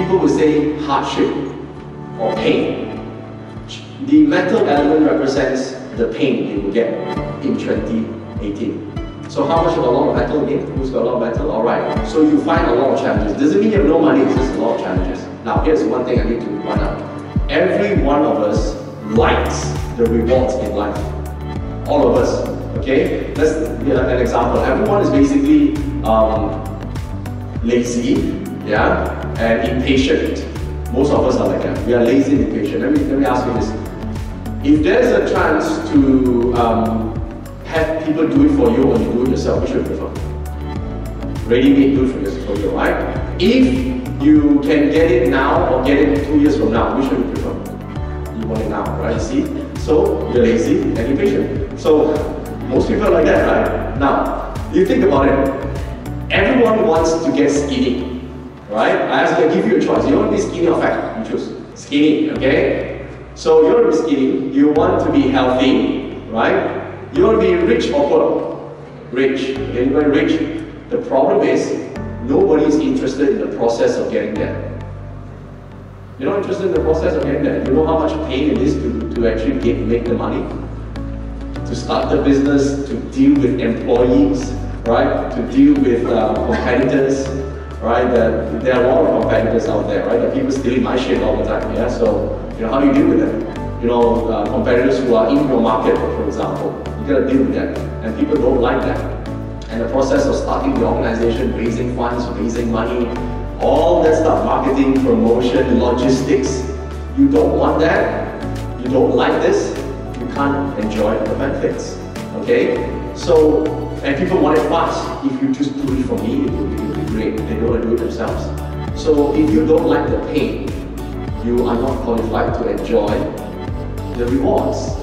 people will say hardship or pain. The metal element represents the pain you will get in 2018. So how much of a lot of metal again? Who's got a lot of metal? Alright, so you find a lot of challenges. Doesn't mean you have no money, it's just a lot of challenges. Now here's one thing I need to point out. Every one of us likes the rewards in life. All of us, okay? Let's get an example. Everyone is basically lazy, yeah, and impatient. Most of us are like that. We are lazy and impatient. Let me ask you this. If there's a chance to have people do it for you or you do it yourself, which would you prefer? Ready-made, do it for you, right? If you can get it now or get it 2 years from now, which would you prefer? You want it now, right? You see? So you're lazy and impatient. So most people are like that, right? Now, you think about it. Everyone wants to get skinny, right? I give you a choice. You want to be skinny or fat? You choose. Skinny, okay? So you want to be skinny, you want to be healthy, right? You want to be rich or poor? Rich. Okay, you want rich. The problem is, nobody is interested in the process of getting there. You're not interested in the process of getting there. You know how much pain it is to actually make the money? To start the business, to deal with employees, right? To deal with competitors, right? There are a lot of competitors out there, right? There are people stealing my shit all the time, yeah? So, you know, how do you deal with them? You know, competitors who are in your market, for example, you gotta deal with that. And people don't like that. And the process of starting the organization, raising funds, raising money, all that stuff, marketing, promotion, logistics, you don't want that, you don't like this, you can't enjoy the benefits, okay? So, and people want it fast. If you just do it for me, it will be great. They don't want to do it themselves. So if you don't like the pain, you are not qualified to enjoy the rewards.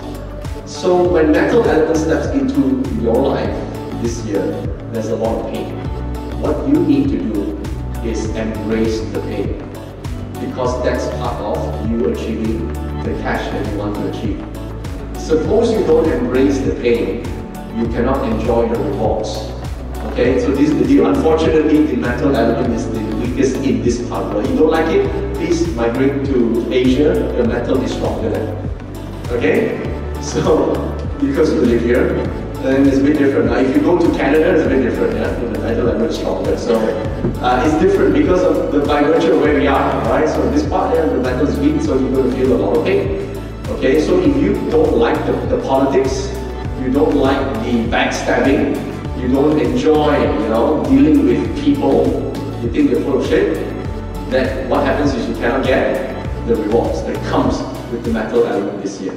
So when metal element steps into your life this year, there's a lot of pain. What you need to do is embrace the pain, because that's part of you achieving the cash that you want to achieve. Suppose you don't embrace the pain, you cannot enjoy the rewards. Okay, so this is the deal. Unfortunately, the metal element is the weakest in this part of the world. You don't like it? Please migrate to Asia. The metal is stronger there. Okay? So, because you live here, then it's a bit different. Now, if you go to Canada, it's a bit different. Yeah, the metal element is stronger. So, it's different because of by virtue of where we are, right? So, this part here, the metal is weak, so you're going to feel a lot of pain. Okay, so if you don't like the politics, you don't like the backstabbing, you don't enjoy, you know, dealing with people, you think you're full of shit, then what happens is you cannot get the rewards that comes with the metal element this year.